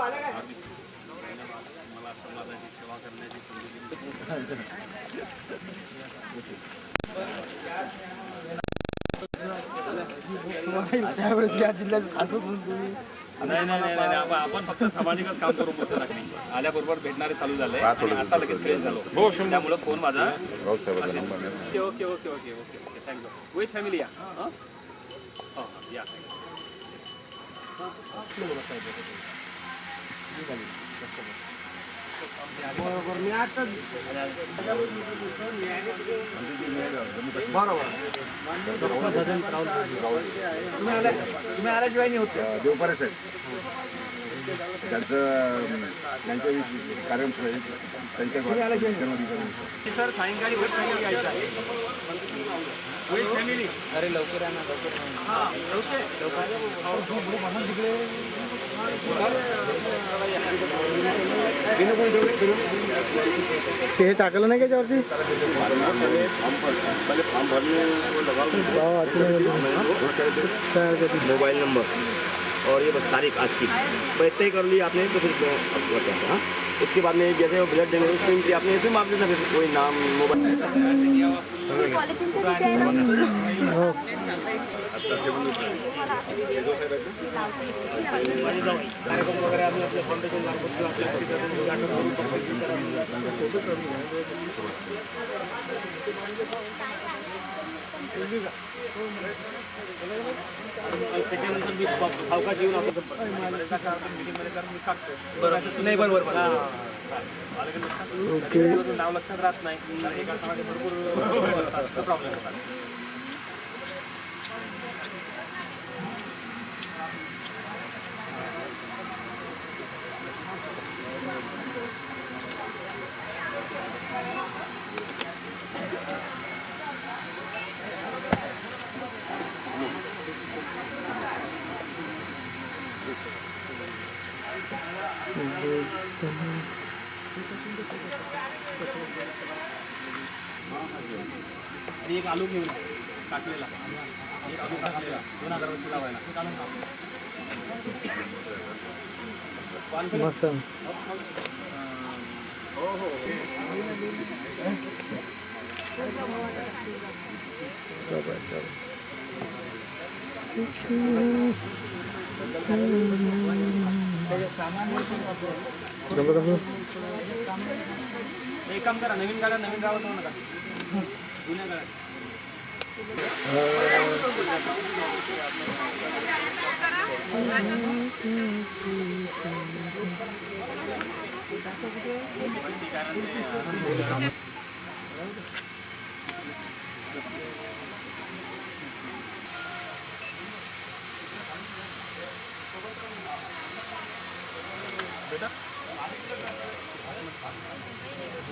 मला समाजाची सेवा करण्याची संधी नाही नाही नाही नाही आपण फक्त सामाजिकच काम करू बसतो नाही आल्याबरोबर भेटणारे चालू झाले आता लगेच फ्रेश झालो हो त्यामुळे फोन माझा okay okay okay okay okay okay thank you with family या हो या बरोबर मी आता तुम्ही आल्याशिवाय नाही होत देवपारे साहेब त्यांच्याविषयी कार्यक्रम त्यांच्या सर सायंकाळी फॅमिली अरे लवकर आहे ना लवकर ते हे टाकलं नाही का त्यावरती मोबाइल नंबर और ये बस तारीख आज की तो इतना ही कर लिया आपने तो फिर हाँ उसके बाद में जैसे वो ब्लड देंगे उसको इनकी आपने ऐसे माप देना फिर कोई नाम मोबाइल कार्यक्रम वगैरह आम्ही आपल्या फाउंडेशन त्याच्यानंतर मी अवकाश येऊन नाही बरोबर नाव लक्षात राहत नाही एका भरपूर प्रॉब्लेम होतात आणि एक आलू घेऊन टाकलेला एक आलू टाकलेला 2000 रुपये लावायला मस्त हो हो एक काम करा नवीन गाड्या नवीन गावात जाऊ नका जुन्या गाड्या बेटा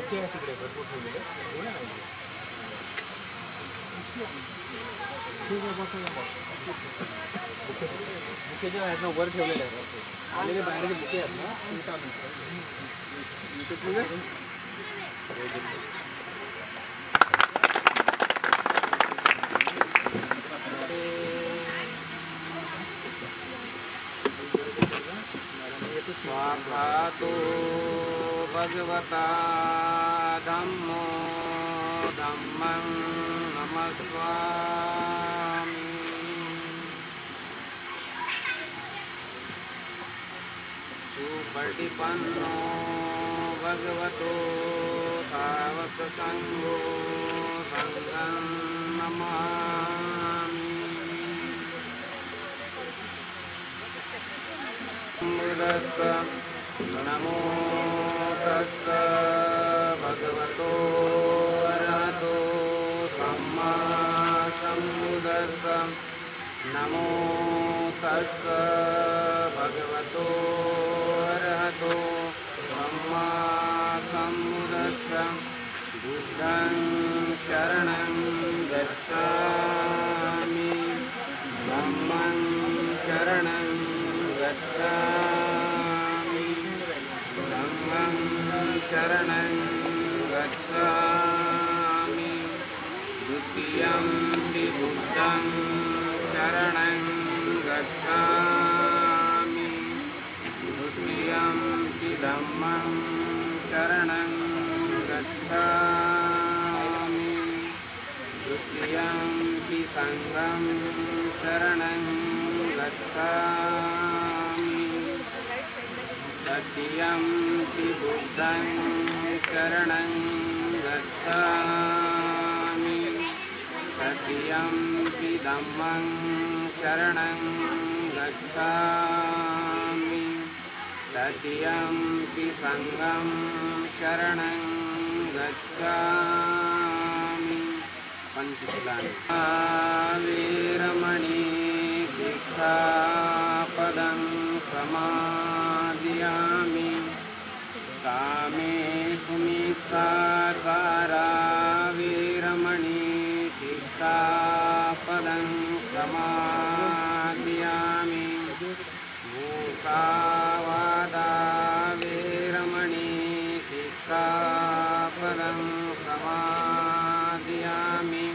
तिकडे भरपूर ठेवलेले बुके जे आहेत ना वर ठेवलेले आहेत आलेले बाहेरचे बुके आहेत ना स्वाहातो भगवता धम्मो धम्मं नमस्वामि सुपटिपन्नो भगवतो सावकसंघो संघं नमामि नमो तस्स भगवतो अरहतो सम्मा सम्बुद्धस्स नमो तस्स भगवतो अरहतो सम्मा सम्बुद्धस्स बुद्धं शरणं गच्छामि धम्मं शरणं गच्छामि धम्मं शरणं गच्छामि द्वितीयं बुद्धं शरणं गच्छामि द्वितीयं धम्मं शरणं गच्छामि द्वितीयंपि संघं शरणं गच्छामि तृतीयंपि बुद्धं शरणं गच्छामि तृतीयंपि धम्मं शरणं गच्छामि तृतीयंपि संघं शरणं गच्छामि पंचशीलानि वीरमणि शिक्षापदं समादयामि कामेषु मिथ्याचारा वीरमणि शिक्षापदं समादयामि मूसावादा वीरमणि शिक्षापदं समादयामि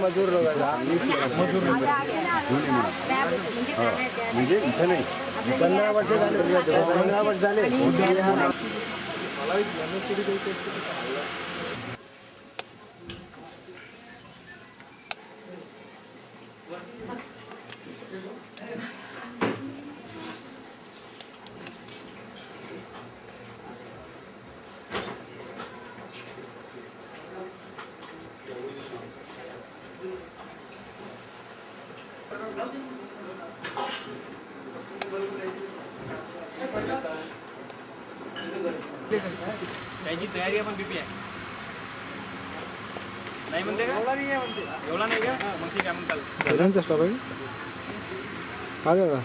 मजूर लोकांचा म्हणजे इथं नाही 15 वर्ष झाले 15 वर्ष झाले त्याची तयारी आहे पण बीपी आहे नाही म्हणते का एवढा नाही का मग ठीक आहे मग चालेल सगळ्यांचा स्टॉप आहे हा दादा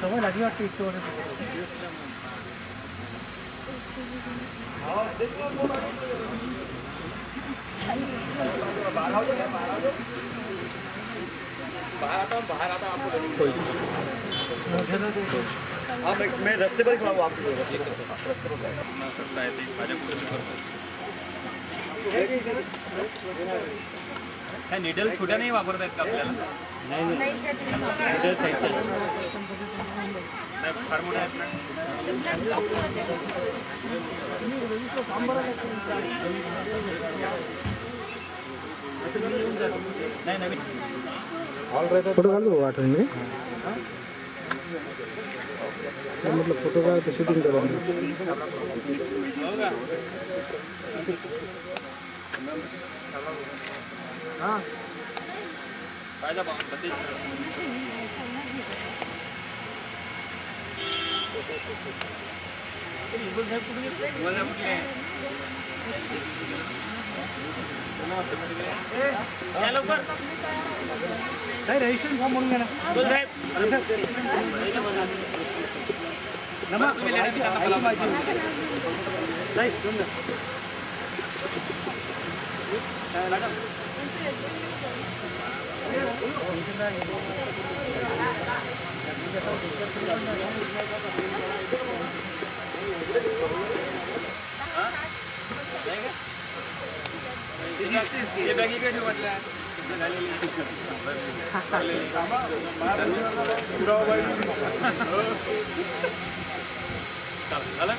सवय लागली वाटते इतकं मैं रस्ते पर खड़ा हूँ आपको ह्या निडल छोट्या नाही वापरता येत का आपल्याला नाही निडल साईजच्या नाही फार मोठ्या आहेत ना नाही नवीन फोटो काढतो आठवण मी म्हटलं फोटो काढतो शूटिंग करा हो का हां पाहिजे बा सतीश तुम्हाला कुठली आहे या लवकर काय रजिस्ट्रेशन फॉर्म म्हणून घ्या ना तुम्ही लेण्याची त्यांना बोलावं. मॅडम हे बॅग इकडे ठेव वाटल्या झालं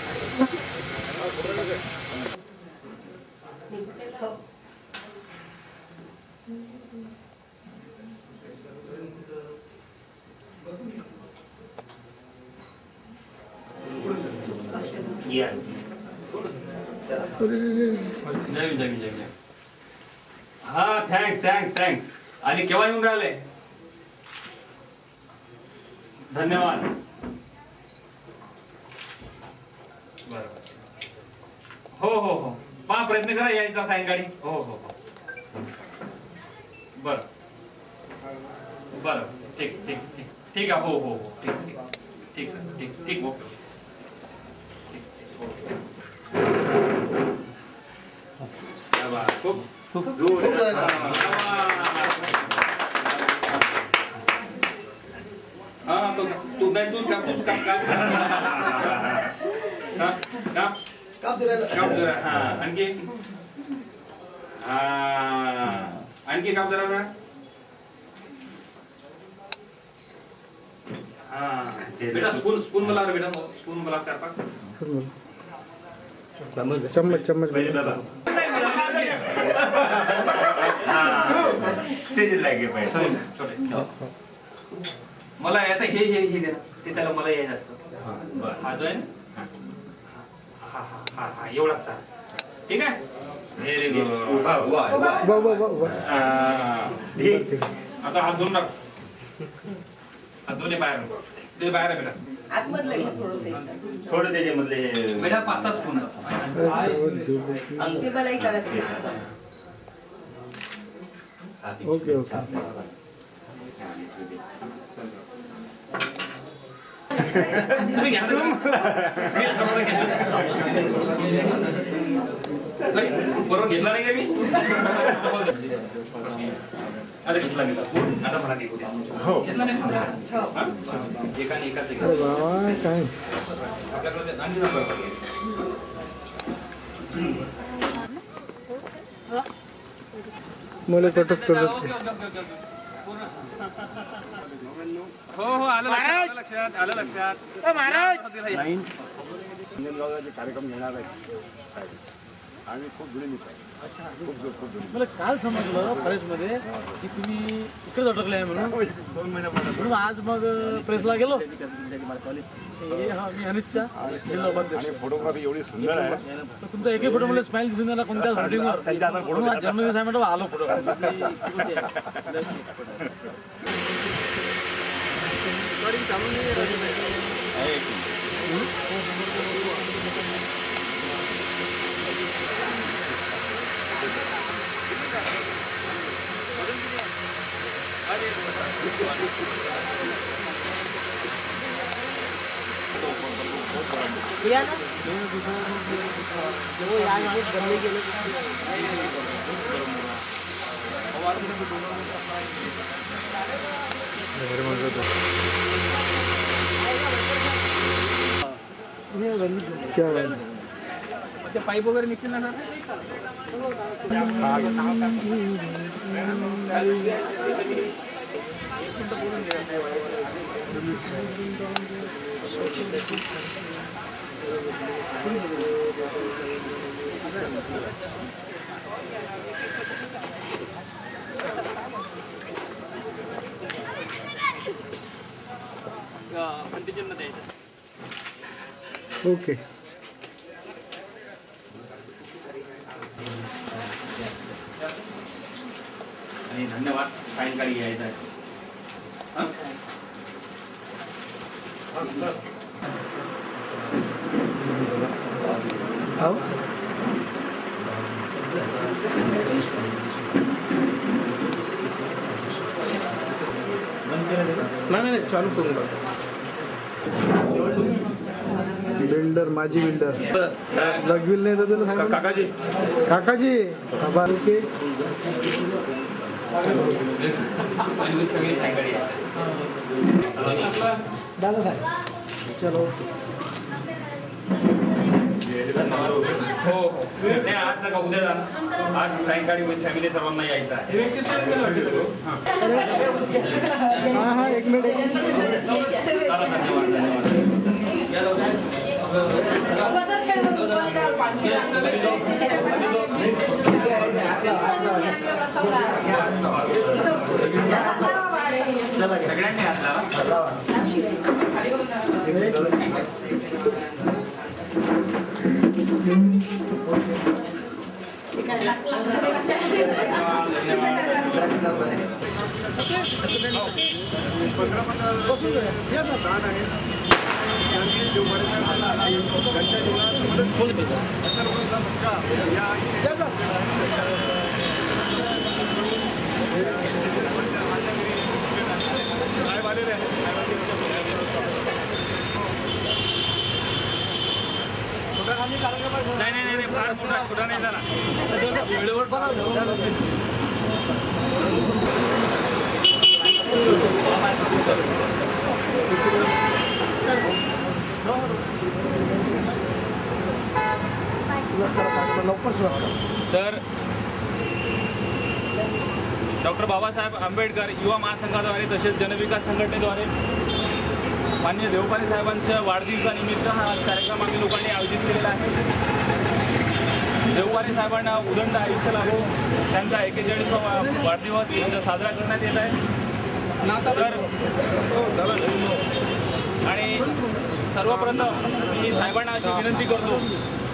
जमीन हा थँक्स आणि केव्हा येऊन राहिले धन्यवाद बरोबर हो हो हो पहा प्रयत्न करा यायचा सायंकाळी. हो हो हो बर बर ठीक ठीक ठीक ठीक आहे. हो हो हो ठीक ठीक ठीक सर ठीक ठीक ओके ठीक ठीक ओके. खूप खूप हा तू नाही तूच काम हा आणखी हा आणखी काम जरा हा बेटा स्पून मला बेटा स्पून मला 4-5 चम्मच चम्मच मला याचं हे दे ते त्याला मला यायचं असतं. हा जो आहे ना हा हा हा हा एवढाच चाल ठीक आहे. Very good. आता हात धुवून टाक. हात दोन्ही बाहेर ते बाहेर आहे बेटा. आतमधलं घ्या थोडंसं. थोडं त्याच्यामधले बेटा 5-6 स्पून ते मलाही कळत नाही. ओके ओके तुम्ही घ्या ना. मी सर्वांना बरोबर घेतला नाही का मी. आता घेतला मी आता मला घेऊ द्या. घेतला नाही एकाने एकाच अरे बाबा काय आपल्याकडे आणखी नंबर मला कटच करत हो हो आलं लक्षात आलं लक्षात. हिंगणगावला जे कार्यक्रम घेणार आहेत आणि खूप जुने मित्र आहे. खूप जुने. मला काल समजलं कॉलेजमध्ये की तुम्ही इकडेच अटकले आहे म्हणून 2 महिन्यापासून म्हणून आज मग प्रेसला गेलो. हा मी अनिशच्या जिल्हा उपाध्यक्ष. आणि फोटोग्राफी एवढी सुंदर आहे. तर तुमचा एकही फोटो मला स्माइल दिसून द्यायला कोणत्या शूटिंगवर त्यांच्या हातात फोटो म्हणून आज जन्मदिवस आहे म्हटलं आलो फोटो या ना. हो या ना. बनले गेले. क्या बात. ते पाईप वगैरे निघतील ना कंटिन्यू द्यायचं. ओके आणि धन्यवाद. सायंकाळी यायचं आहे. हो नाही चालू करून बिल्डर माझी बिल्डर लगविल नाही तर तुला सांग काकाजी काकाजी बाबा ओके सायंकाळी दादा साहेब चलो हो हो नाही आज नका उद्या जा. आज सायंकाळी फॅमिली सर्वांना यायचं आहे. हां हां एक मिनिट चला, धन्यवाद. सगळ्यांनी हात आहे. नाही फार कुठं नाही झाला वेळेवर तर डॉक्टर बाबासाहेब आंबेडकर युवा महासंघाद्वारे तसेच जनविकास संघटनेद्वारे माननीय देवपारे साहेबांच्या वाढदिवसानिमित्त हा कार्यक्रम आम्ही लोकांनी आयोजित केलेला आहे. देवपारे साहेबांना उदंड आयुष्य लाभो, त्यांचा 41वा वाढदिवस साजरा करण्यात येत आहे. आणि सर्वप्रथम मी साहेबांना अशी विनंती करतो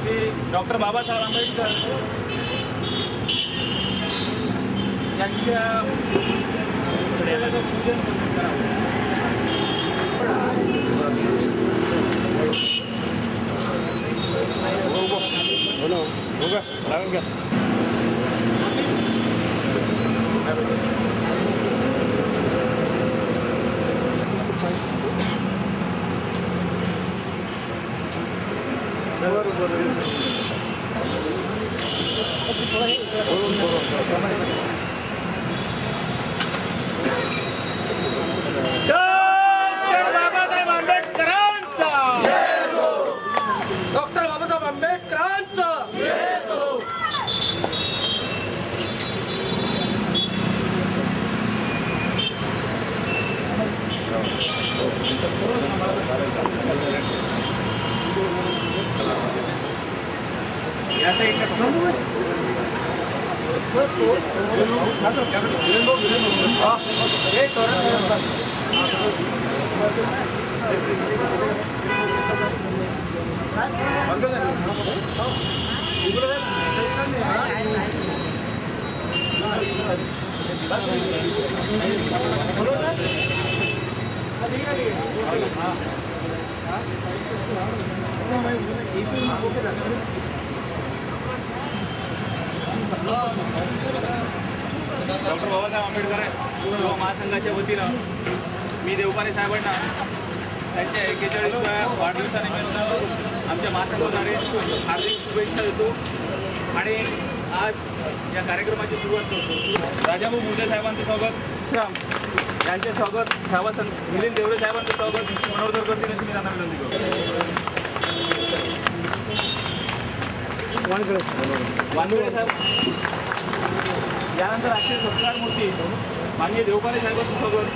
की डॉक्टर बाबासाहेब आंबेडकर यांच्या पूजन करावं. डॉक्टर बाबासाहेब आंबेडकरांचा डॉक्टर बाबासाहेब आंबेडकर युवा महासंघाच्या वतीनं मी देवपारे साहेबांना त्यांच्या 41व्या वाढदिवसानिमित्त आमच्या महासंघाद्वारे हार्दिक शुभेच्छा देतो आणि आज या कार्यक्रमाची सुरुवात करतो. राजाभाऊ मुंडे साहेबांचं स्वागत, यांचे स्वागत मिलिंद देवरे साहेबांचं स्वागत मनोरंजन करतील अशी मी त्यांना विनंती करतो. वानखेडे साहेब, यानंतर राष्ट्रीय सत्कार मूर्ती माननीय देवपारे साहेबांचं स्वागत.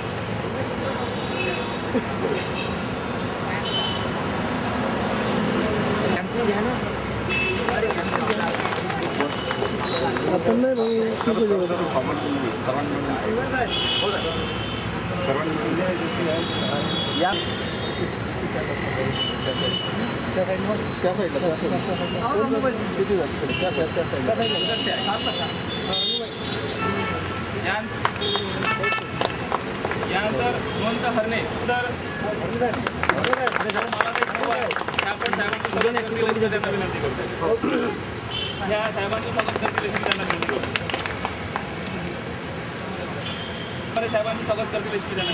यानंतर हेमंत हरणे, तर मला आपण साहेबांचं त्यांना विनंती करतो. या साहेबांचं स्वागत करतील अशी त्यांना विनंती करतो. साहेबांचं स्वागत करतील अशी त्यांना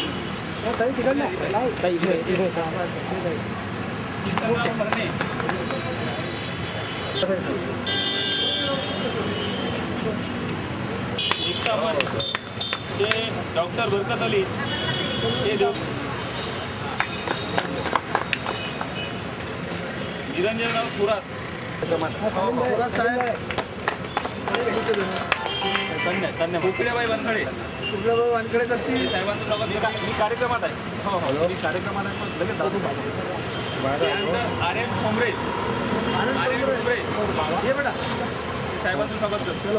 हरणे, जे डॉक्टर बरकत अली हे निरंजनराव थोरात उकडेबाई वानखडे साहेबांचं स्वागत. मी कार्यक्रमात आहे. हो मी कार्यक्रमात आहे, पण लगेच जातो. त्यानंतर आर्यन ठोंबरे साहेबांचं स्वागत करतो.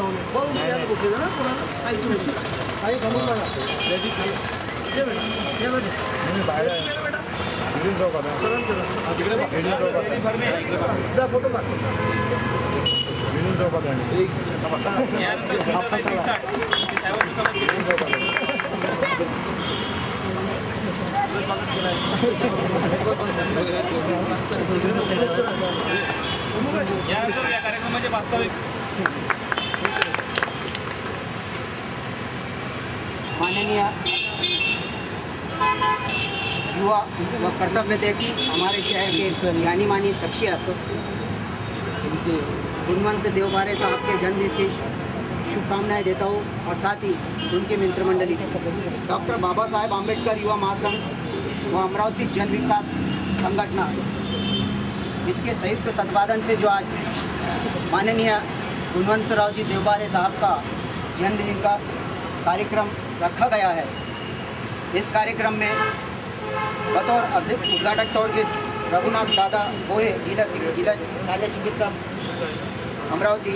यानंतर या कार्यक्रमाचे वास्तविक माननीय युवा व कर्तव्य देखी हमारे शहर के जानी मानी शख्सियत गुणवंत देवबारे साहब के जन्मदिन की शुभकामनाएं देता हूँ और साथ ही उनकी मित्रमंडली डॉक्टर बाबा साहेब आम्बेडकर युवा महासंघ व अमरावती जन विकास संगठन इसके संयुक्त तत्वाधान से जो आज माननीय गुणवंतराव जी देवबारे साहब का जन्मदिन का कार्यक्रम रखा गया है। इस कार्यक्रम में बतौर उद्घाटक तौर के रघुनाथ दादा बोहे जिला शल्य चिकित्सक अमरावती,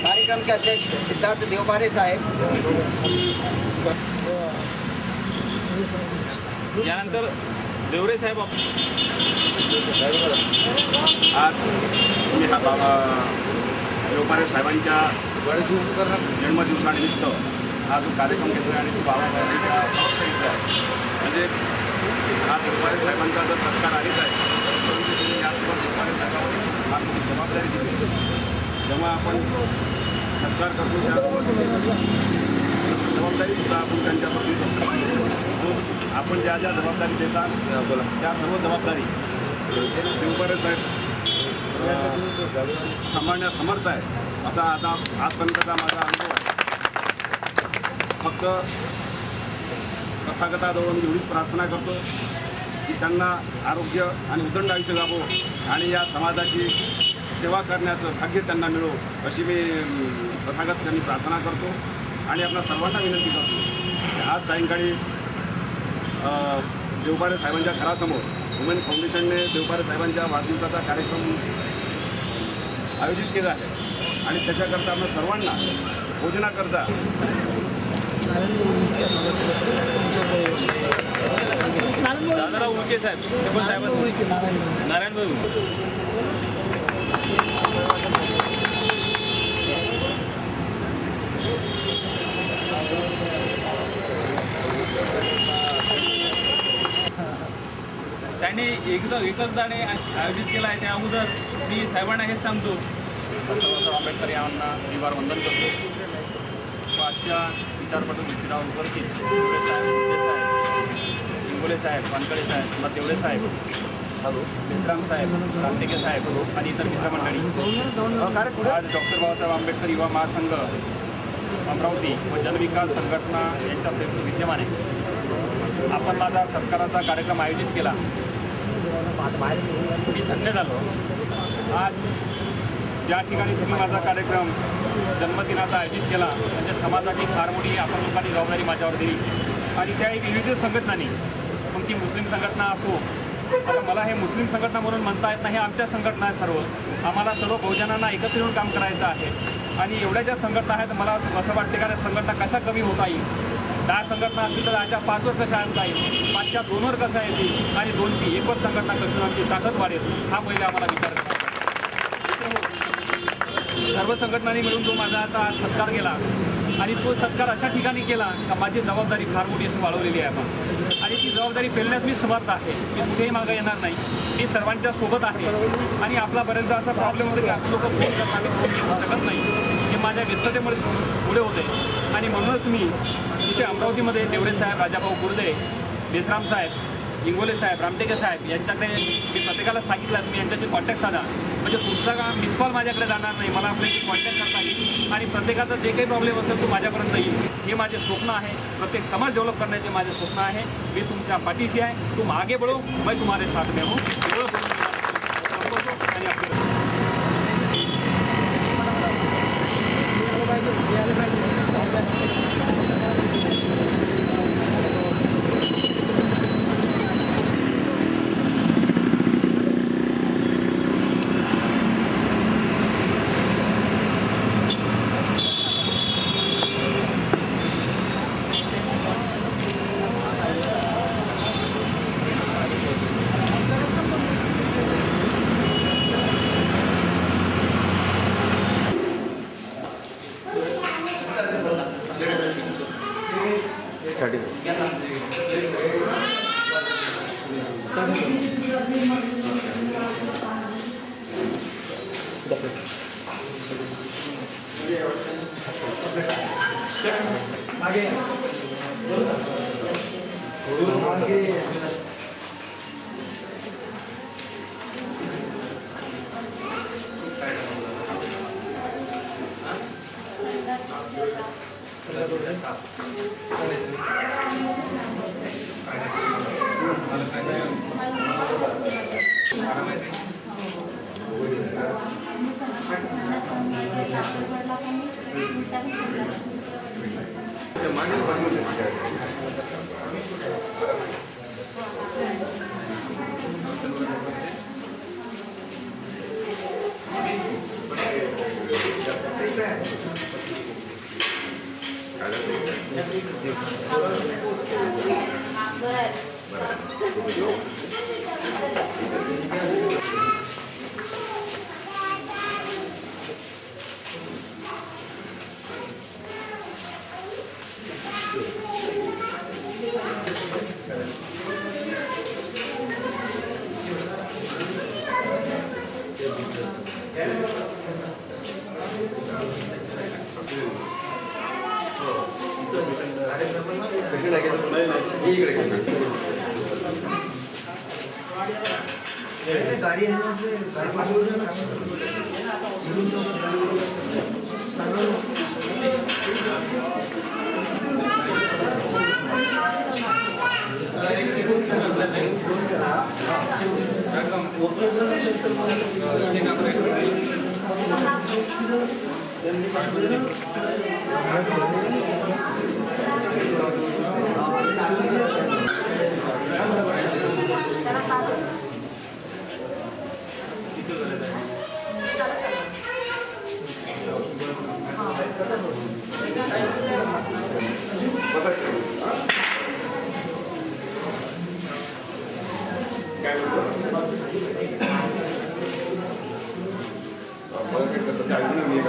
कार्यक्रम के अध्यक्ष सिद्धार्थ देवबारे साहेब, यानंतर देवरे साहेब आज मी हा बाबा देवबारे साहेबांच्या जन्मदिवसानिमित्त हा जो कार्यक्रम घेतो आहे आणि तो बाबासाहेबांच्या समक्ष घेतला आहे. म्हणजे हा देवबारे साहेबांचा जर सत्कार आलीच आहे परंतु तुम्ही याचबरोबर देवबारे साहेबांवर फार मोठी जबाबदारी दिली. जेव्हा आपण सत्कार करतो त्यासोबत जबाबदारीसुद्धा आपण त्यांच्याप्रती देतो. आपण ज्या ज्या जबाबदारी देतात त्या सर्व जबाबदारी देवबारे साहेब सांभाळण्यास समर्थ आहे असा आता आजपर्यंतचा माझा अनुभव आहे. फक्त तथागताजवळ मी एवढीच प्रार्थना करतो की त्यांना आरोग्य आणि उदंड आयुष्य लाभो आणि या समाजाची सेवा करण्याचं भाग्य त्यांना मिळो अशी मी तथागत त्यांनी प्रार्थना करतो. आणि आपल्या सर्वांना विनंती करतो की आज सायंकाळी देवबारे साहेबांच्या घरासमोर वुमेन फाउंडेशनने देवबारे साहेबांच्या वाढदिवसाचा कार्यक्रम आयोजित केला आहे आणि त्याच्याकरता आपल्या सर्वांना भोजनाकरता दादाराव उळके साहेब, ते पण साहेब नारायण भाऊ त्यांनी एकच दाणे आयोजित केला आहे. त्या अगोदर मी साहेबांना हेच सांगतो, बाबासाहेब आंबेडकर यांना निवार वंदन करतो. आजच्या विचारपटू विचारावर की देवरे साहेब, इंगोले साहेब, वानकडे साहेब, मला देवरे साहेब, विश्राम साहेब, रामटेके साहेब आणि इतर मित्रमंडळी आज डॉक्टर बाबासाहेब आंबेडकर युवा महासंघ अमरावती व जनविकास संघटना यांच्या संयुक्त विद्यमाने आपण माझा सत्काराचा कार्यक्रम आयोजित केला. मी धन्य झालो. आज ज्या ठिकाणी तुम्ही माझा कार्यक्रम जन्मदिनाचा आयोजित केला म्हणजे समाजाची फार मोठी आपण लोकांनी जबाबदारी माझ्यावर दिली आणि त्याही विविध संघटनांनी, मग ती मुस्लिम संघटना असो, आता मला हे मुस्लिम संघटना म्हणून म्हणता येत नाही, हे आमच्या संघटना आहेत सर्व. आम्हाला सर्व बहुजनांना एकत्र येऊन काम करायचं आहे आणि एवढ्या ज्या संघटना आहेत मला असं वाटते का संघटना कशा कमी होता येईल. 10 संघटना असतील तर आजच्या 5वर कशा आणता येईल, 5च्या 2वर कशा येतील आणि 2ची 1वर संघटना कशी आमची ताकद वाढेल हा पहिले आम्हाला विचार करायचा. सर्व संघटनांनी मिळून जो माझा आता सत्कार केला आणि तो सत्कार अशा ठिकाणी केला का माझी जबाबदारी फार मोठी अशी वाढवलेली आहे आपण आणि ती जबाबदारी पेलण्यास मी समर्थ आहे. मी कुठेही मागं येणार नाही, मी सर्वांच्या सोबत आहे. आणि आपला बरेचदा असा प्रॉब्लेम होतो की आपण लोक फोन करताना फोन घेऊ शकत नाही, हे माझ्या व्यस्ततेमुळे पुढे होते. आणि म्हणूनच मी इथे अमरावतीमध्ये देवरे साहेब, राजाभाऊ गुर्दे, बेसराम साहेब, इंगोले साहेब, रामटेके साहेब यांच्याकडे मी प्रत्येकाला सांगितलं तुम्ही यांच्याशी कॉन्टॅक्ट साधा म्हणजे तुमचा का मिस कॉल माझ्याकडे जाणार नाही, मला आपल्याशी कॉन्टॅक्ट करता येईल आणि प्रत्येकाचा जे काही प्रॉब्लेम असेल तो माझ्यापर्यंत येईल. हे माझे स्वप्न आहे. प्रत्येक समाज डेव्हलप करण्याचे माझे स्वप्न आहे. मी तुमच्या पाठीशी आहे. तुम आगे बढ़ो, मैं तुम्हारे साथ में हूँ. आणि आपले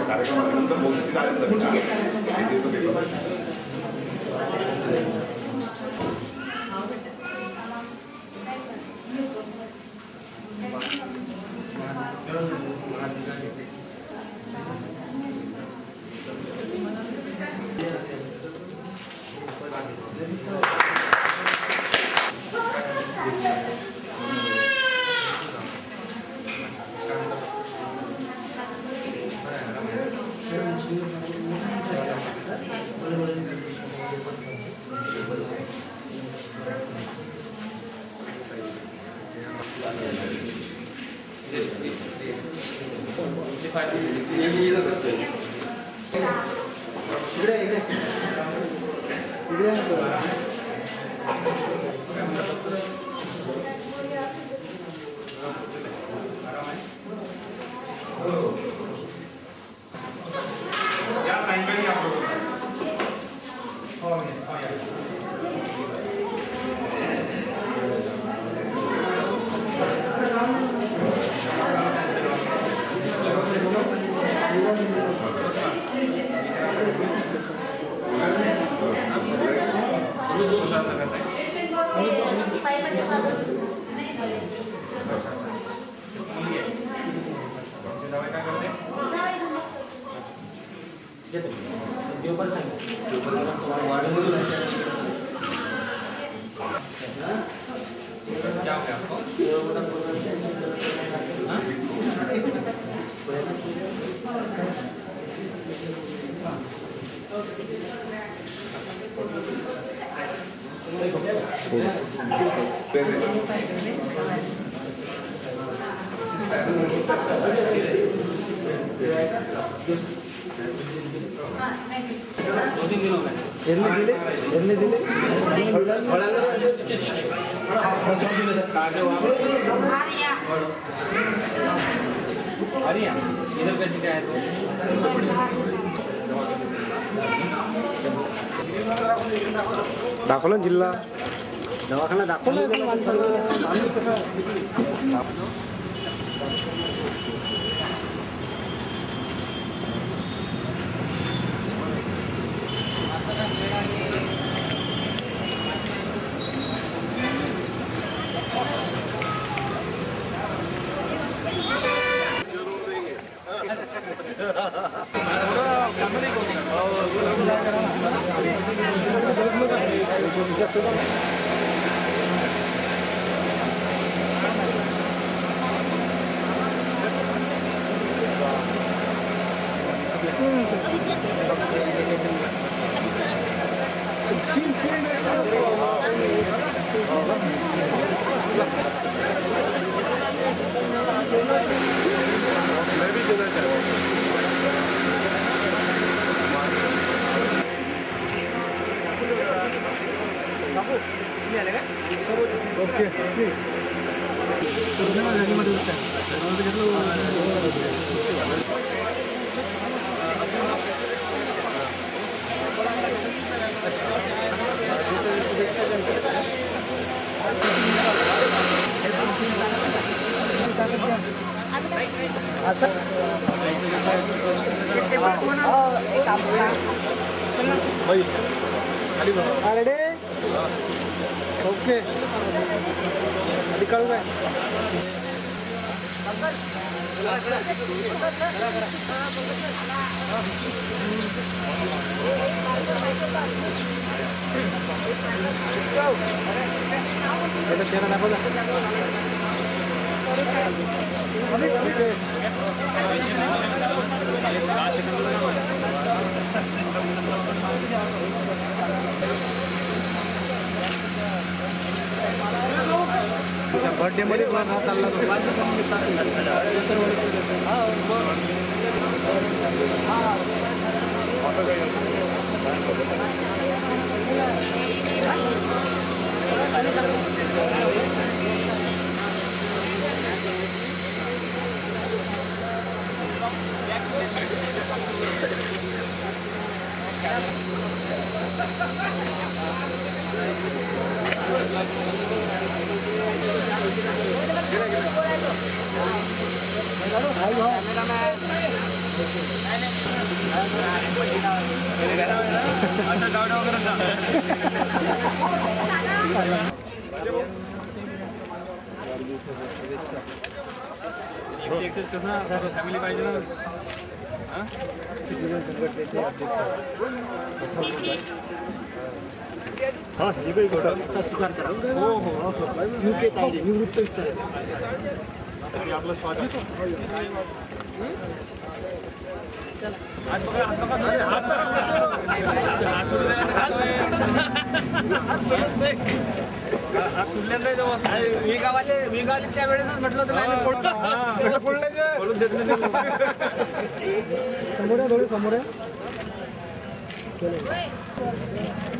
कार्यक्रमानंतर बहुतेक आल्यानंतर दाखवला जिल्हा दवाखाना दाखवला ओके आधी काढू काय बर्थडे मध्ये चालला फॅमिली पाहिजे ना स्वीकार करा हो हो निवृत्त आपलं स्वागत मी गावाच्या वेळेसच म्हटलं होतं समोर समोर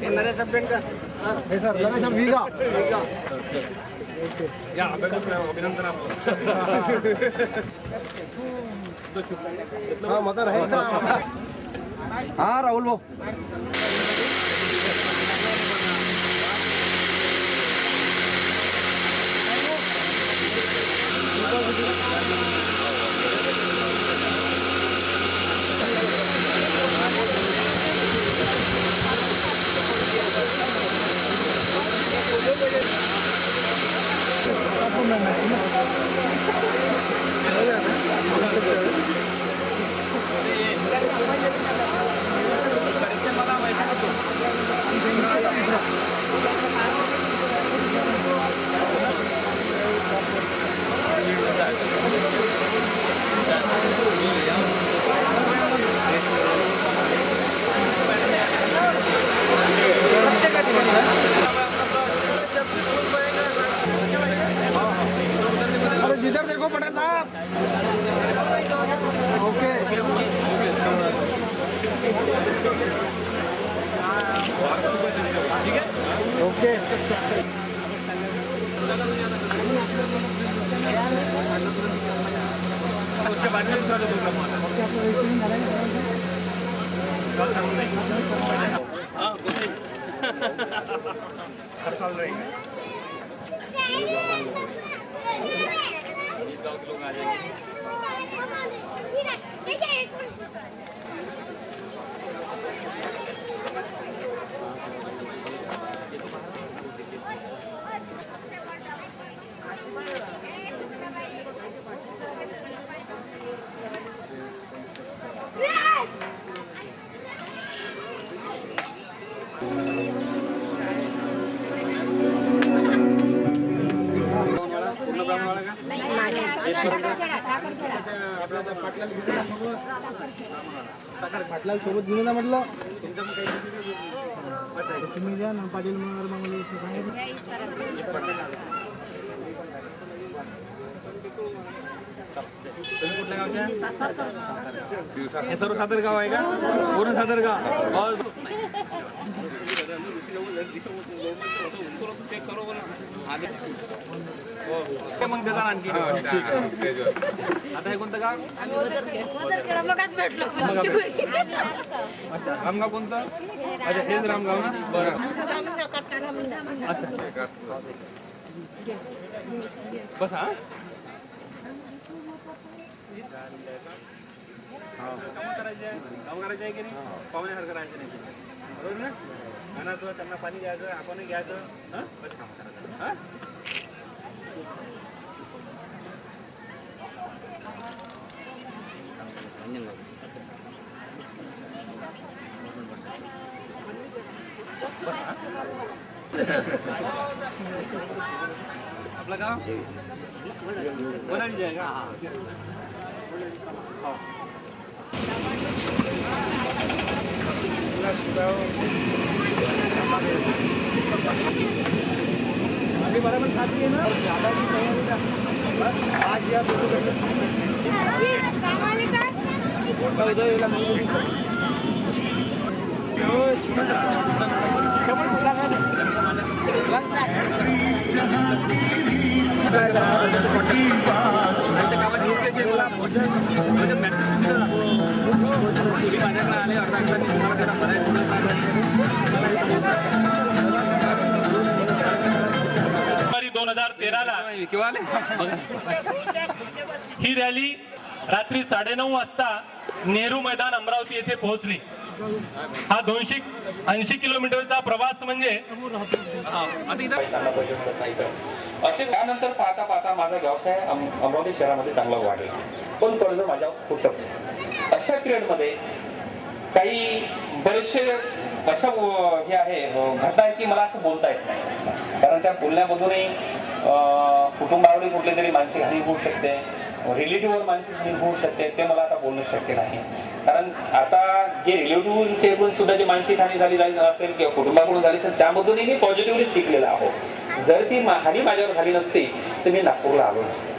नरेश सर या अभिनंदन मदर आहे हा राहुल भाऊ जिधर देखो पटेल साहब ओके ओके उसके बाद में हर साल रहेंगे गाँव के लोग आ जाएंगे पाटला सोबत घेऊन ना म्हटलं तुम्ही द्या ना पाटील म्हणून तुम्ही कुठल्या गावच्या हे सर्व सादर गाव आहे का पूर्ण सादर गाव मग देता आणखी आता हे कोणतं गाव अच्छा रामगाव कोणतं अच्छा हेच रामगाव ना बरं अच्छा बस हा काम करायचे आहे की नाही पाहुण्यासारखं राहायचं नाही बरोबर ना आणायचं त्यांना पाणी द्यायचं आपणही घ्यायचं हां बस काम करायचं हां आपलं गाव बोलायचं आहे का हो अभी बराबर खाती है ना ज़्यादा की तैयारी का आज या तो माझ्याकडे आले अर्धा ही रॅली रात्री 9:30 वाजता नेहरू मैदान अमरावती येथे पोहोचली. हा 280 किलोमीटरचा प्रवास म्हणजे असे त्यानंतर पाहता पाहता माझा व्यवसाय अमरावती शहरामध्ये चांगला वाढला पण कर्ज माझ्यावर होतं. अशा पिरियडमध्ये काही बरेचसे अशा हे आहे घटना आहे की मला असं बोलता येत नाही कारण त्या बोलण्यामधूनही कुटुंबावरही कुठली तरी मानसिक हानी होऊ शकते रिलेटिव्हवर मानसिक हानी होऊ शकते ते मला आता बोलणं शक्य नाही कारण आता जे रिलेटिव्हकडून सुद्धा जी मानसिक हानी झाली असेल किंवा कुटुंबाकडून झाली असेल त्यामधूनही मी पॉझिटिव्हली शिकलेला आहो. जर ती हानी माझ्यावर झाली नसती तर मी नागपूरला आलो नसतो.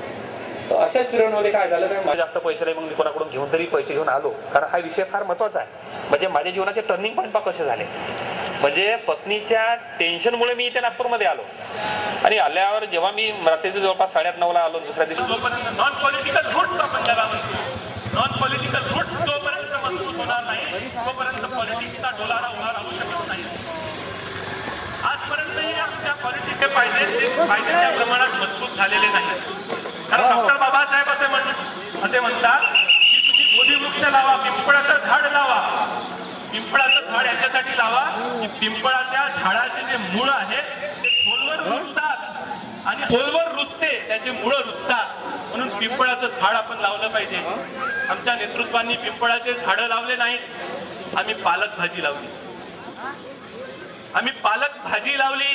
तर अशाच पिरियडमध्ये काय झालं तर माझे जास्त पैसे नाही मग मी कोणाकडून घेऊन तरी पैसे घेऊन आलो कारण हा विषय फार महत्वाचा आहे. म्हणजे माझ्या जीवनाचे टर्निंग पॉईंट कसे झाले म्हणजे पत्नीच्या टेन्शनमुळे मी इथे नागपूरमध्ये आलो आणि आल्यावर जेव्हा मी रात्रीचे जवळपास 8:30-9ला आलो दुसऱ्या दिवशी जोपर्यंत नॉन पॉलिटिकल रूट्स आपण त्याला म्हणतो नॉन पॉलिटिकल रूट्स जोपर्यंत मजबूत होणार नाही तोपर्यंत पॉलिटिक्सचा डोलारा उभा राहू शकत नाही. आजपर्यंतही आमच्या पॉलिटिक्सचे पाहिजे त्या प्रमाणात मजबूत झालेले नाही. कारण डॉक्टर बाबासाहेब असे म्हणतात की तुम्ही बोधिवृक्ष लावा पिंपळाचं झाड लावा. पिंपळाचं झाड याच्यासाठी लावा की पिंपळाच्या झाडाचे जे मूळ आहे ते खोलवर रुजतात आणि खोलवर रुजते त्याचे मूळ रुजतात म्हणून पिंपळाचं झाड आपण लावलं पाहिजे. आमच्या नेतृत्वांनी पिंपळाचे झाडं लावले नाहीत आम्ही पालक भाजी लावली. आम्ही पालक भाजी लावली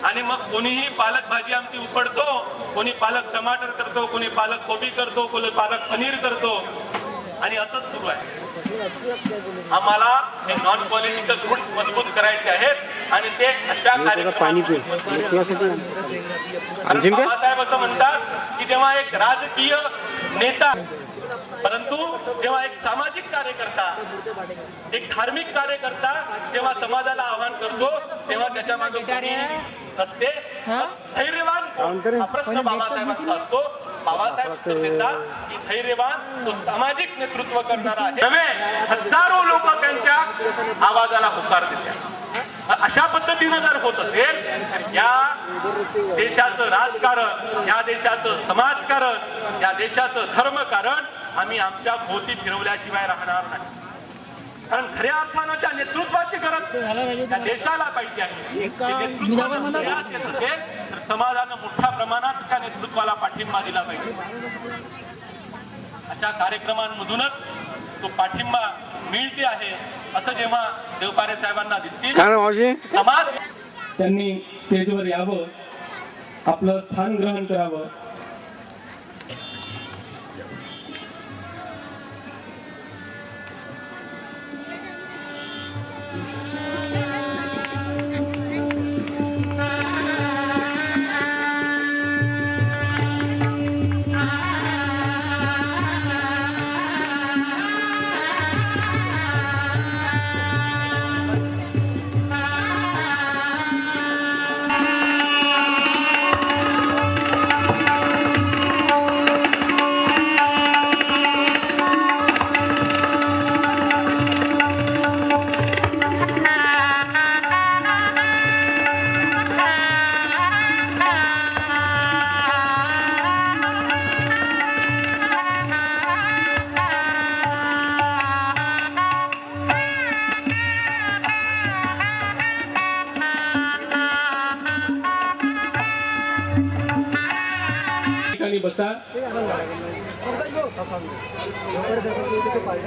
आणि मग कोणीही पालक भाजी आमची उकडतो कोणी पालक टमाटर करतो कोणी पालक कोबी करतो कोणी पालक पनीर करतो आणि असंच सुरू आहे. आम्हाला हे नॉन पॉलिटिकल रूट्स मजबूत करायचे आहेत आणि ते अशा कार्यक्रमातून बाबासाहेब असं म्हणतात की जेव्हा एक राजकीय नेता परंतु जेव्हा एक सामाजिक कार्यकर्ता एक धार्मिक कार्यकर्ता जेव्हा समाजाला आवाहन करतो तेव्हा त्याच्या मागे असते धैर्यवान हा प्रश्न बाबासाहेबांचा असतो. बाबासाहेब उत्तर देतात की धैर्यवान तो सामाजिक नेतृत्व करणारा आहे. हजारो लोक त्यांच्या आवाजाला होकार देतात. अशा पद्धतीनं जर होत असेल या देशाचं राजकारण या देशाचं समाजकारण या देशाचं धर्मकारण आम्ही आमच्या भोवती फिरवल्याशिवाय राहणार नाही. कारण खऱ्या अर्थानं त्या नेतृत्वाची गरज त्या देशाला पाहिजे आहे. तर समाजानं मोठ्या प्रमाणात त्या नेतृत्वाला पाठिंबा दिला पाहिजे. अशा कार्यक्रमांमधूनच तो पाठिंबा मिळते आहे असं जेव्हा देवपारे साहेबांना दिसतील समाज त्यांनी स्टेजवर यावं आपलं स्थान ग्रहण करावं.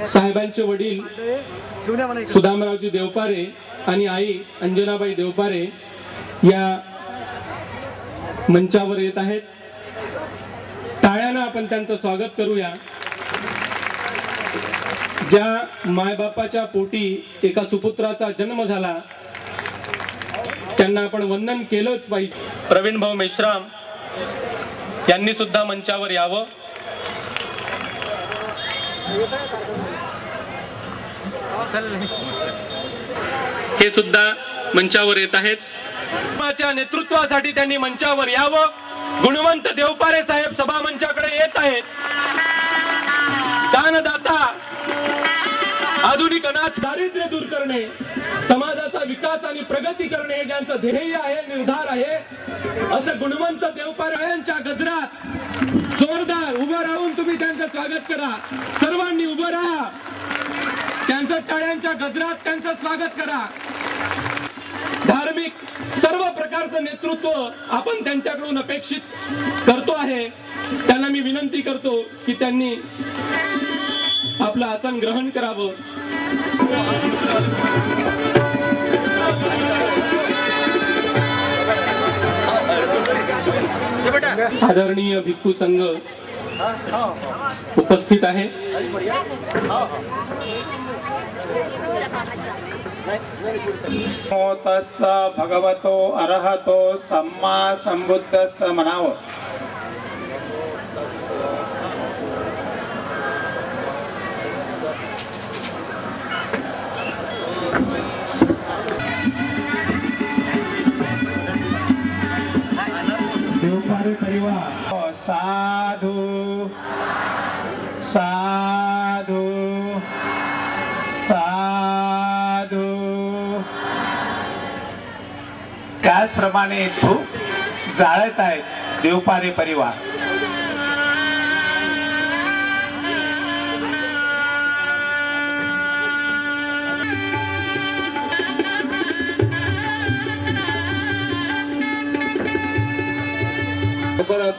साहेबांचे वडील सुदामरावजी देवपारे आणि आई अंजनाबाई देवपारे या मंचावर येत आहेत. टाळ्यानं आपण त्यांचं स्वागत करूया. ज्या मायबापाच्या पोटी एका सुपुत्राचा जन्म झाला त्यांना आपण वंदन केलंच पाहिजे. प्रवीण भाऊ मेश्राम यांनी सुद्धा मंचावर यावं. हे सुद्धा मंचावर येत आहेत. माझ्या नेतृत्वासाठी त्यांनी मंचावर यावं. गुणवंत देवपारे साहेब सभा मंचाकडे येत आहेत. दानदाता, आधुनिक अनाथ, दारिद्र्य दूर करणे, समाजाचा विकास आणि प्रगती करणे हे ज्यांचं ध्येय आहे, निर्धार आहे, असं गुणवंत देवपारे यांच्या गजरात जोरदार उभं राहून तुम्ही त्यांचं स्वागत करा. सर्वांनी उभं राहा. त्यांचं टाळ्यांच्या गजरात त्यांचं स्वागत करा. धार्मिक सर्व प्रकारचं नेतृत्व आपण त्यांच्याकडून अपेक्षित करतो आहे. त्यांना मी विनंती करतो की त्यांनी आपलं आसन ग्रहण करावं. आदरणीय भिक्खू संघ उपस्थित आहे. नमो तस्स भगवतो अरहतो सम्मा संबुद्धस्स म्हणावं. देवपारे परिवार साधू साधू साधू. त्याचप्रमाणे धूप जाळत आहेत देवपारे परिवार.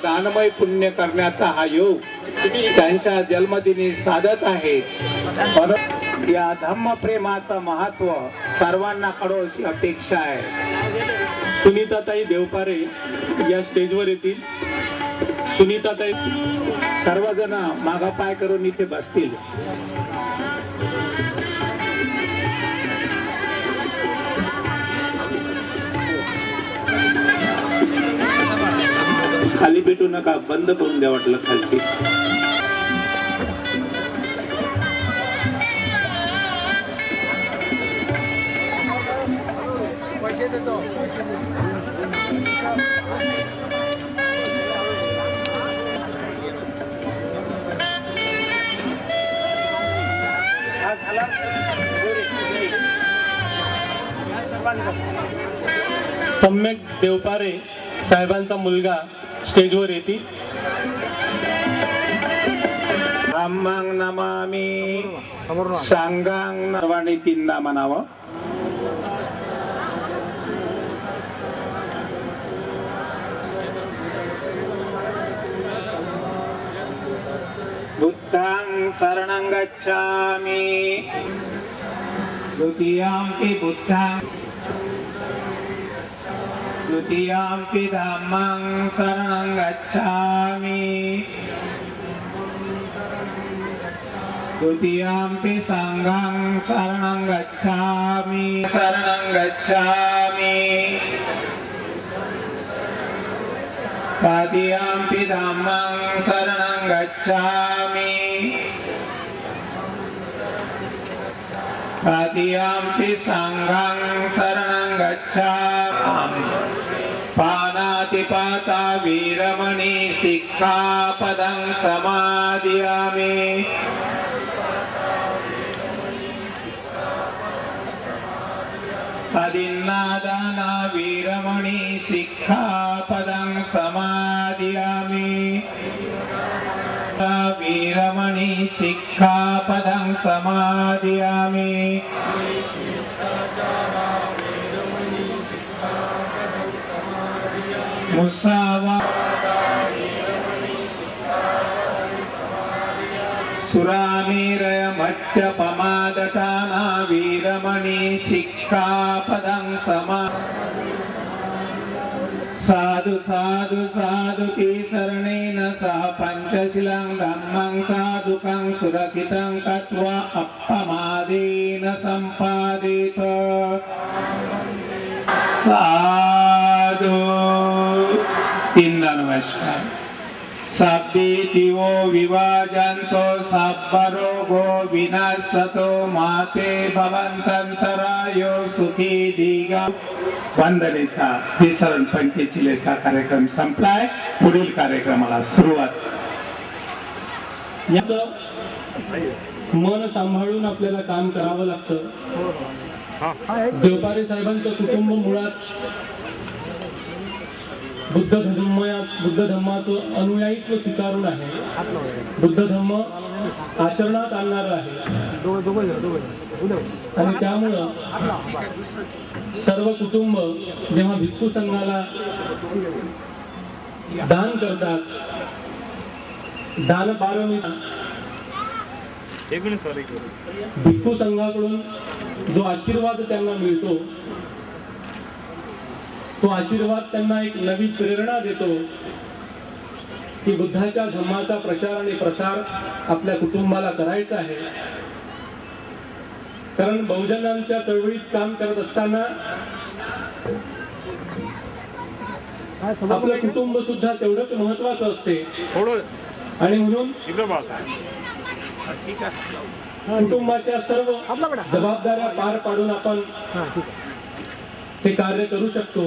दानमय पुण्य करण्याचा हा योग त्यांच्या जन्मदिनी साधत आहे. या धम्म प्रेमाचं महत्व सर्वांना कळो अशी अपेक्षा आहे. सुनीताताई देवपारे या स्टेजवर येतील. सुनीताताई सर्वजण मागापाय करून इथे बसतील. खाली भेटू नका, बंद करून द्या वाटलं खालची. सम्यक देवपारे साहेबांचा मुलगा स्टेजवर येतील. धम्मं नमामि सांगांग सर्वांनी तीनदा म्हणावं. बुद्धं शरणं गच्छामि. द्वितीयंपि बुद्धं द्वितीयंपि धम्मं शरणं गच्छामि. द्वितीयंपि संघं शरणं गच्छामि. शरणं गच्छामि. तृतीयंपि धम्मं शरणं गच्छामि. तृतीयंपि संघं शरणं गच्छामि. पानातिपाता वीरमणि सिक्खापदं समादियामि. अदिन्नादाना वीरमणि सिक्खापदं समादियामि. वीरमणि सिक्खापदं समादियामि. मुसावा सुरामेरय मच्चपमादटाना वीरमणि शिक्षापदं समा साधु साधु साधु की शरणेन सह पंचशीलं धम्मं साधुकं सुरक्षितं कृत्वा अपमादेन सम्पादित साधु तीनदा नमस्कार सब्बे दिवो विवाजन्तो सब्बरोगो विनाशतो माते भवन्तन्तरायो सुखी दीर्घ वंदनेचा विसरण पंचशिलेचा कार्यक्रम संपलाय. पुढील कार्यक्रमाला सुरुवात. याचं मन सांभाळून आपल्याला काम करावं लागतं. देवपारे साहेबांचं कुटुंब मुळात बुद्ध धर्माचं अनुयायित्व स्वीकारून आहे. बुद्ध धर्म आचरणात आणणार आहे आणि त्यामुळं सर्व कुटुंब जेव्हा भिक्खू संघाला दान करतात, दान पारमिता भिक्खू संघाकडून जो आशीर्वाद त्यांना मिळतो, तो आशीर्वाद त्यांना एक नवी प्रेरणा देतो की बुद्धाच्या धर्माचा प्रचार आणि प्रसार आपल्या कुटुंबाला करायचा आहे. कारण बहुजनांच्या चळवळीत काम करत असताना आपलं कुटुंब सुद्धा तेवढंच महत्वाचं असते आणि म्हणून कुटुंबाच्या सर्व जबाबदाऱ्या पार पाडून आपण हे कार्य करू शकतो.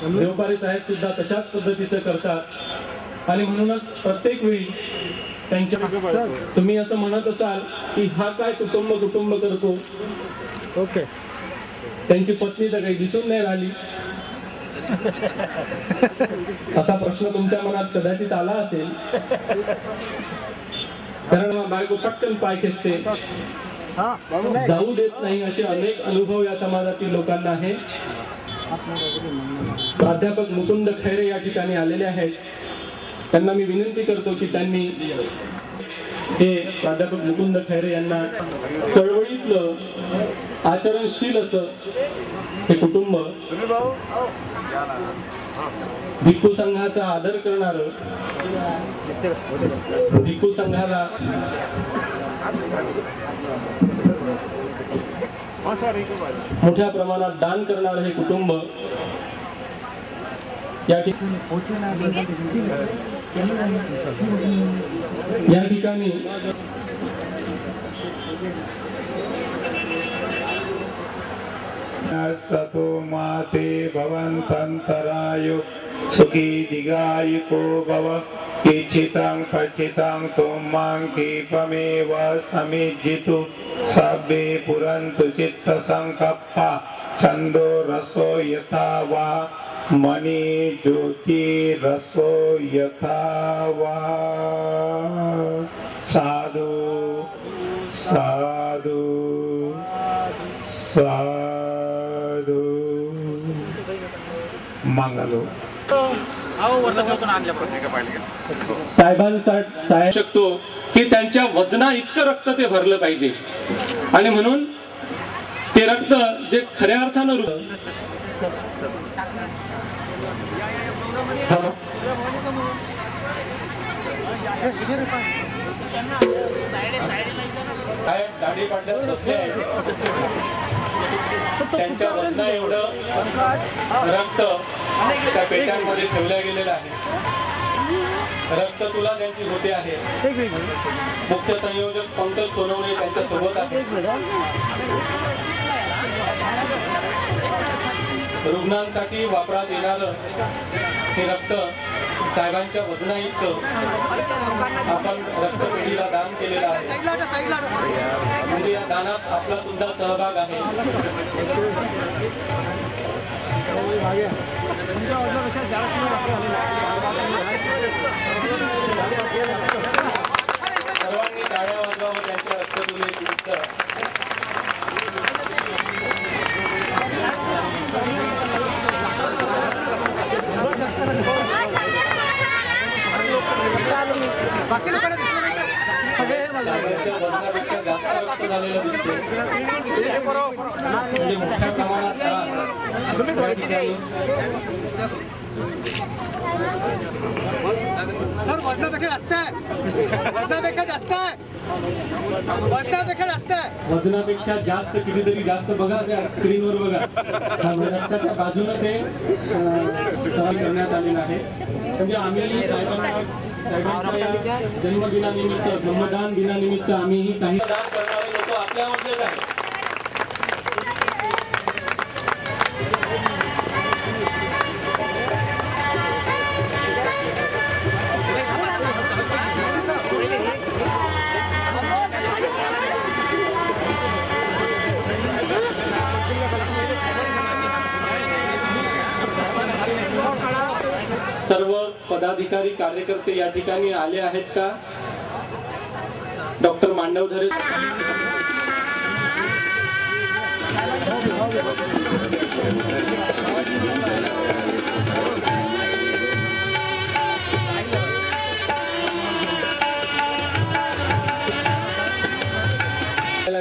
देवपारे साहेब सुद्धा तशाच पद्धतीचं करतात आणि म्हणूनच प्रत्येक वेळी त्यांच्या तुम्ही असं म्हणत असाल की हा काय कुटुंब करतो, ओके, त्यांची पत्नी तर काही दिसून नाही राहिली असा प्रश्न तुमच्या मनात कदाचित आला असेल. कारण बायको पटकन पाय खेचते, जाऊ देत नाही, असे अनेक अनुभव या समाजातील लोकांना आहेत. प्राध्यापक मुकुंद खैरे या ठिकाणी आलेले आहेत. त्यांना मी विनंती करतो की त्यांनी हे प्राध्यापक मुकुंद खैरे यांना चळवळीतलं आचरणशील असं हे कुटुंब, भिक्खू संघाचा आदर करणार, भिक्खू संघाला मोठ्या प्रमाणात दान करणारं हे कुटुंब या ठिकाणी सतो माते भवन्तन्तरायो सुखी दीर्घायुको भव. केचितं खचितं त्वं कीपमेव समिज्जितु सब्बे पुरन्तु चित्तसङ्कप्पा छन्दो रसो यथा वा मणि ज्योति रसो यथा वा. साधु साधु साधु मंगलो. साहेबांसाठी शकतो की त्यांच्या वजना इतकं रक्त ते भरलं पाहिजे आणि म्हणून ते रक्त जे खऱ्या अर्थानं दाढी पांढऱ्यात बसले आहे, त्यांच्या वजना एवढं रक्त त्या पेट्यांमध्ये ठेवल्या गेलेलं आहे. रक्त तुला त्यांची होते आहे. मुख्य संयोजक पंकज सोनवणे त्यांच्या सोबत आहे. रुग्णांसाठी वापरात येणारं हे रक्त साहेबांच्या वजना इतकं आपण रक्तपेढीला दान केलेलं आहे. म्हणजे या दानात आपला सुद्धा सहभाग आहे. सर्वांनी टाळ्या वाजवावं त्यांच्या रक्तदुलेनिमित्त. साहेबांच्या वजनापेक्षा जास्त रक्त झालेलं दिसते. म्हणजे मोठ्या प्रमाणात या ठिकाणी सर वजनापेक्षा जास्त आहे, वजनापेक्षा जास्त आहे, वजनापेक्षा जास्त आहे. वजनापेक्षा जास्त कितीतरी जास्त बघा त्या स्क्रीनवर बघा. रक्ताच्या बाजूनं ते करण्यात आलेलं आहे. म्हणजे आम्ही साहेबांच्या या जन्मदिनानिमित्त जन्मदान दिनानिमित्त आम्हीही काही दान करणारे लोक आपल्यामधलेच आहे. सर्व पदाधिकारी कार्यकर्ते या ठिकाणी आले आहेत का? डॉक्टर मांडवधरे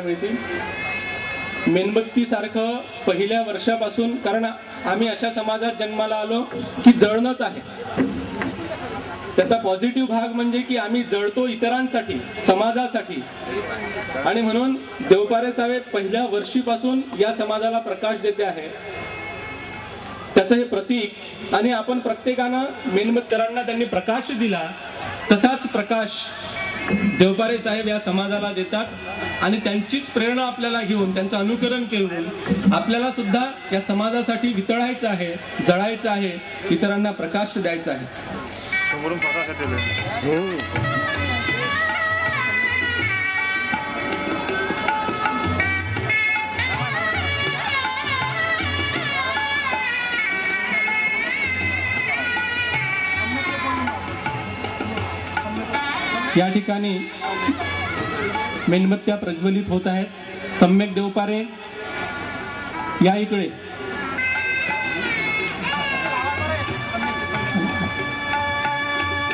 मिळतील. मेणबत्ती सारखं पहिल्या वर्षापासून, कारण आम्ही अशा समाजात जन्माला आलो की जळणंच आहे. त्याचा पॉझिटिव्ह भाग म्हणजे की आम्ही जळतो इतरांसाठी, समाजासाठी. आणि म्हणून देवपारे साहेब पहिल्या वर्षीपासून या समाजाला प्रकाश देते आहे. त्याचं हे प्रतीक. आणि आपण प्रत्येकानं मेणबत्तीरांना त्यांनी प्रकाश दिला, तसाच प्रकाश देवपारे साहेब या समाजाला देतात. आणि त्यांचीच प्रेरणा आपल्याला घेऊन, त्यांचं अनुकरण करून आपल्याला सुद्धा या समाजासाठी वितळायचं आहे, जळायचं आहे, इतरांना प्रकाश द्यायचा आहे. या ठिकाणी मेणबत्त्या प्रज्वलित होत आहेत. सम्यक देवपारे या इकडे.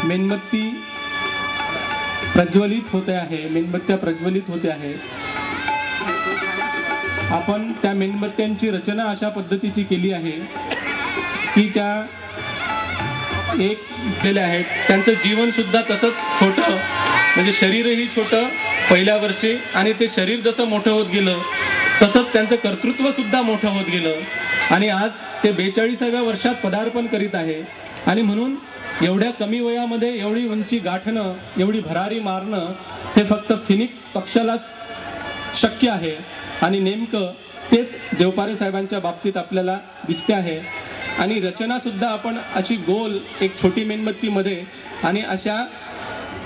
मेणबत्ती प्रज्वलित होते आहे, मेणबत्त्या प्रज्वलित होते आहे. आपण त्या मेणबत्त्यांची रचना अशा पद्धतीची केली आहे की त्या एक केले आहेत. त्यांचं जीवन सुद्धा तसंच छोटं, म्हणजे शरीरही छोटं पहिल्या वर्षी, आणि ते शरीर जसं मोठं होत गेलं तसंच त्यांचं कर्तृत्व सुद्धा मोठं होत गेलं. आणि आज ते 42व्या वर्षात पदार्पण करीत आहे. आणि म्हणून एवढ्या कमी वयामध्ये एवढी उंची गाठणं, एवढी भरारी मारणं हे फक्त फिनिक्स पक्षालाच शक्य आहे. आणि नेमकं तेच देवपारे साहेबांच्या बाबतीत आपल्याला दिसते आहे. आणि रचना सुद्धा आपण अशी गोल एक छोटी मेणबत्तीमध्ये, आणि अशा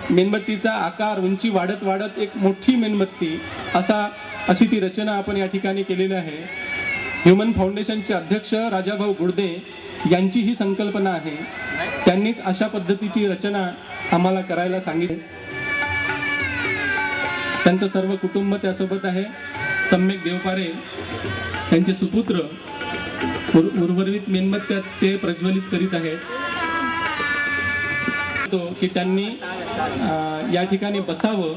मेणबत्तीचा आकार उंची वाढत वाढत एक मोठी मेणबत्ती अशी ती रचना आपण या ठिकाणी केलेली आहे. ह्युमन फाउंडेशनचे अध्यक्ष राजाभाऊ गुडदे यांची ही संकल्पना आहे. त्यांनीच अशा पद्धतीची रचना आम्हाला करायला सांगितली. त्यांचं सर्व कुटुंब त्यासोबत आहे. सम्यक देवपारे त्यांचे सुपुत्र उर्वरित मेणबत्त्या ते प्रज्वलित करीत आहेत. की त्यांनी या ठिकाणी बसावं.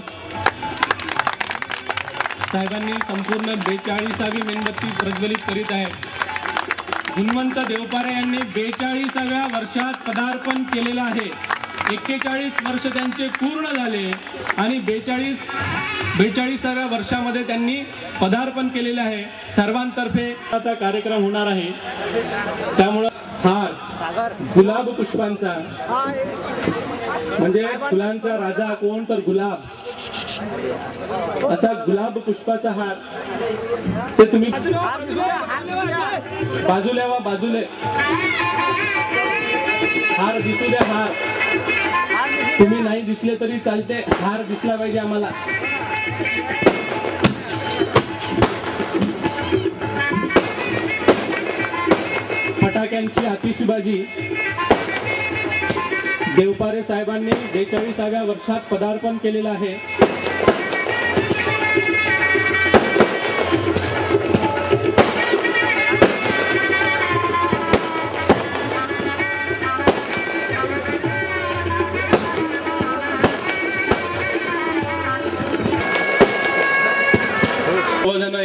साहेबांनी संपूर्ण 42वी मेणबत्ती प्रज्वलित करीत आहेत. गुणवंत देवपारे यांनी 42व्या वर्षात पदार्पण केलेलं आहे. 41 वर्ष त्यांचे पूर्ण झाले आणि 42व्या वर्षामध्ये त्यांनी पदार्पण केलेले आहे. सर्वांतर्फे कार्यक्रम होणार आहे. त्यामुळं हार गुलाब पुष्पांचा, म्हणजे फुलांचा राजा कोण तर गुलाब, असा गुलाब पुष्पाचा हार ते तुम्ही बाजूला वा बाजूले हार दिसू द्या. हार तुम्ही नाही दिसले तरी चालते, हार दिसला पाहिजे आम्हाला. फटाक्यांची आतिषबाजी देवपारे साहेबांनी 42व्या वर्षात पदार्पण केलेलं आहे.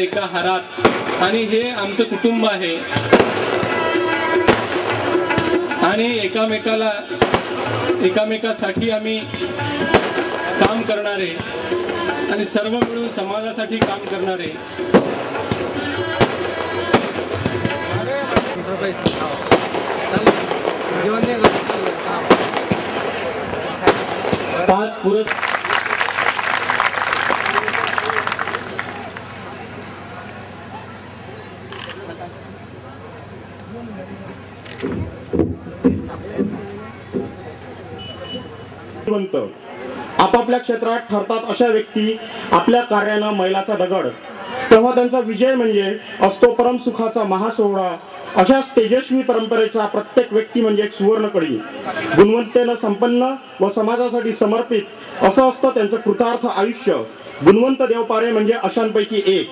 एका हारात, आणि हे आमचं कुटुंब आहे आणि एकामेकासाठी आम्ही काम करणारे आणि सर्व मिळून समाजासाठी काम करणारे. पाच पुरस्कार आपापल्या क्षेत्रात ठरतात अशा व्यक्ती आपल्या कार्यानं मैलाचा दगड, तेव्हा त्यांचा विजय म्हणजे असतो परम सुखाचा महासोहळा. अशाच तेजस्वी परंपरेचा प्रत्येक व्यक्ती म्हणजे एक सुवर्णकडी, गुणवत्तेनं संपन्न व समाजासाठी समर्पित असं असतं त्यांचं कृतार्थ आयुष्य. गुणवंत देवपारे म्हणजे अशांपैकी एक.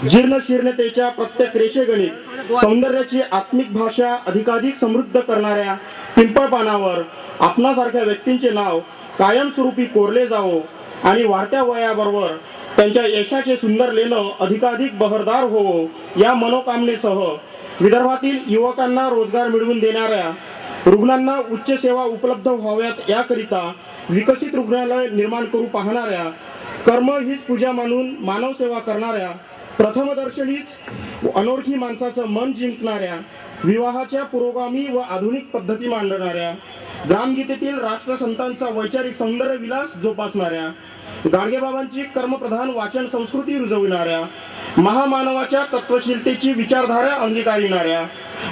जीर्ण शीर्णतेच्या प्रत्येक रेषेगणित सौंदर्याची आत्मिक भाषा अधिकाधिक समृद्ध करणाऱ्या पिंपळपानावर आपणासारख्या व्यक्तींचे नाव कायमस्वरूपी कोरले जावो आणि वाढत्या वयाबरोबर त्यांच्या यशाचे सुंदर लेणं अधिकाधिक बहरदार होवो या मनोकामनेसह विदर्भातील युवकांना रोजगार मिळवून देणाऱ्या, रुग्णांना उच्च सेवा उपलब्ध व्हाव्यात याकरिता विकसित रुग्णालय निर्माण करू पाहणाऱ्या, कर्म हीच पूजा मानून मानव सेवा करणाऱ्या, प्रथमदर्शनीच अनोळखी माणसाचं मन जिंकणाऱ्या, विवाहाच्या पुरोगामी व आधुनिक पद्धती मांडणाऱ्या, ग्रामगीतेतील राष्ट्रसंतांचा वैचारिक सौंदर्य विलास जोपासणाऱ्या, गाडगेबाबांची कर्मप्रधान वाचन संस्कृती रुजविणाऱ्या, महामानवाच्या तत्वशीलतेची विचारधारा अंगीकारिणाऱ्या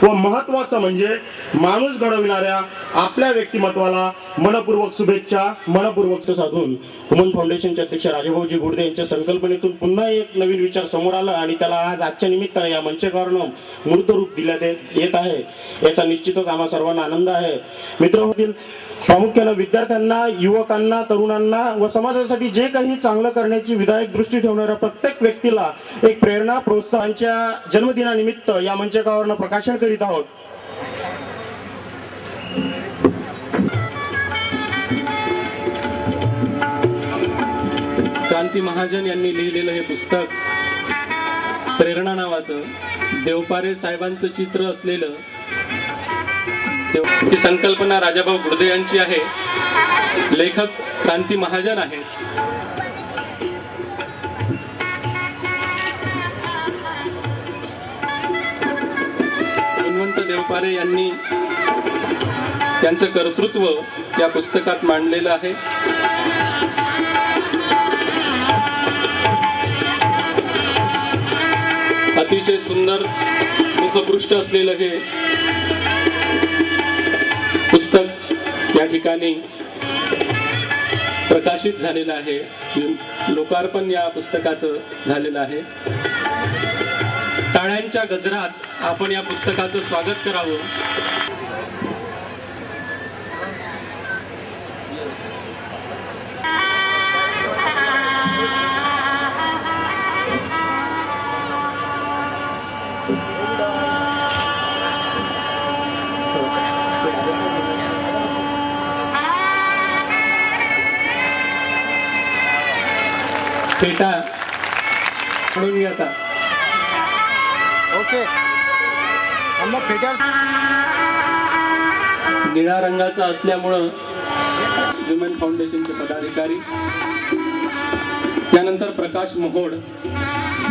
व महत्वाचं म्हणजे माणूस घडविणाऱ्या आपल्या व्यक्तिमत्वाला मनपूर्वक शुभेच्छा. मनपूर्वक साधून हुमन फाउंडेशनचे अध्यक्ष राजेभाऊजी गुडदे यांच्या संकल्पनेतून पुन्हा एक नवीन विचार समोर आला आणि त्याला आज आजच्या निमित्ताने या मंचकावरून मूर्त रूप दिल्यात येत आहे. याचा निश्चितच आम्हा सर्वांना आनंद आहे. मित्र, प्रामुख्यानं विद्यार्थ्यांना, युवकांना, तरुणांना व समाजासाठी जे काही चांगलं करण्याची विधायक दृष्टी ठेवणाऱ्या प्रत्येक व्यक्तीला एक प्रेरणा, प्रोत्साहनाच्या जन्मदिनानिमित्त या मंचकावरून प्रकाशन करीत आहोत. क्रांती महाजन यांनी लिहिलेलं हे पुस्तक प्रेरणा नावाचं, देवपारे साहेबांचं चित्र असलेलं, ही संकल्पना राजाभाऊ गुडदे यांची आहे. लेखक क्रांती महाजन आहेत. गुणवंत देवपारे यांनी त्यांचं कर्तृत्व या पुस्तकात मांडलेलं आहे. अतिशय सुंदर मुखपृष्ठ असलेलं हे पुस्तक या ठिकाणी प्रकाशित झालेलं आहे. लोकार्पण या पुस्तकाचं झालेलं आहे. टाळ्यांच्या गजरात आपण या पुस्तकाचं स्वागत करावं. पेटा म्हणून आता ओके, हम लोग फेटर निळ्या रंगाचा असल्यामुळं ह्युमन फाउंडेशनचे पदाधिकारी, त्यानंतर प्रकाश मोहोड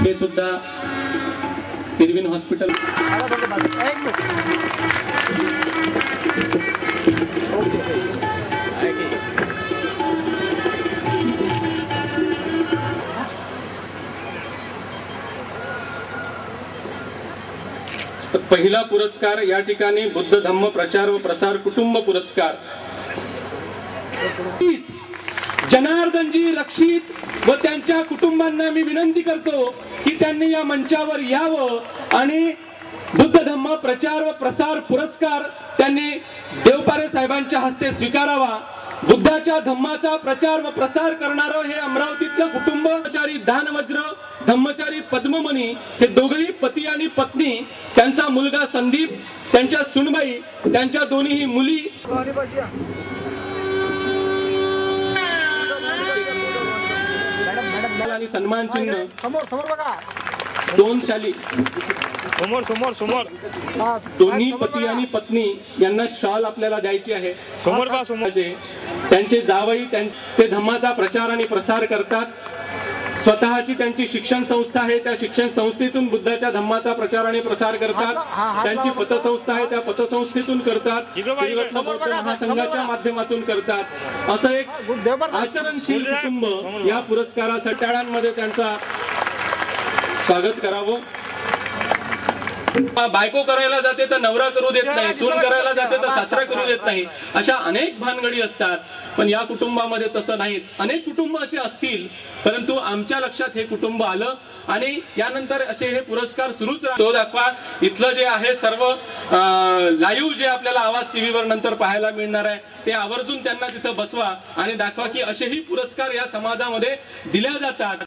हे सुद्धा इरविन हॉस्पिटल. पहिला पुरस्कार या ठिकाणी बुद्ध धम्म प्रचार व प्रसार कुटुंब पुरस्कार. जनार्दनजी रक्षित व त्यांच्या कुटुंबांना मी विनंती करतो की त्यांनी या मंचावर यावं आणि बुद्ध धम्म प्रचार व प्रसार पुरस्कार त्यांनी देवपारे साहेबांच्या हस्ते स्वीकारावा. बुद्धाच्या धम्माचा प्रचार व प्रसार करणारं हे अमरावतीतलं कुटुंब, धम्मचारी दानवज्र, धम्मचारी पद्ममणी हे दोघेही पती आणि पत्नी, त्यांचा मुलगा संदीप, त्यांच्या सुनबाई, त्यांच्या दोन्ही मुली आणि सन्मान चिन्ह समोर समोर बघा. स्टोनशाली दोन्ही पती आणि पत्नी यांना शॉल आपल्याला द्यायची आहे. त्यांचे जावई ते धम्माचा प्रचार आणि प्रसार करतात. स्वतःची त्यांची शिक्षण संस्था आहे, त्या शिक्षण संस्थेतून बुद्धाच्या धम्माचा प्रचार आणि प्रसार करतात. त्यांची पतसंस्था आहे, त्या पतसंस्थेतून करतात. त्रिरत्न बौद्ध महासंघाच्या माध्यमातून करतात. असं एक आचरणशील कुटुंब या पुरस्कारासाठी टाळ्यांमध्ये त्यांचा स्वागत करावं. बायको करायला जाते तर नवरा करू देत नाही, सून करायला जाते तर सासरा करू देत नाही, अशा अनेक भानगडी असतात. पण या कुटुंबामध्ये तसं नाहीत. अनेक कुटुंब असे असतील, परंतु आमच्या लक्षात हे कुटुंब आलं आणि यानंतर असे हे पुरस्कार सुरूच तो दाखवा. इथलं जे आहे सर्व लाईव्ह जे आपल्याला आवाज टीव्हीवर नंतर पाहायला मिळणार आहे ते आवर्जून त्यांना तिथं बसवा आणि दाखवा की असेही पुरस्कार या समाजामध्ये दिल्या जातात.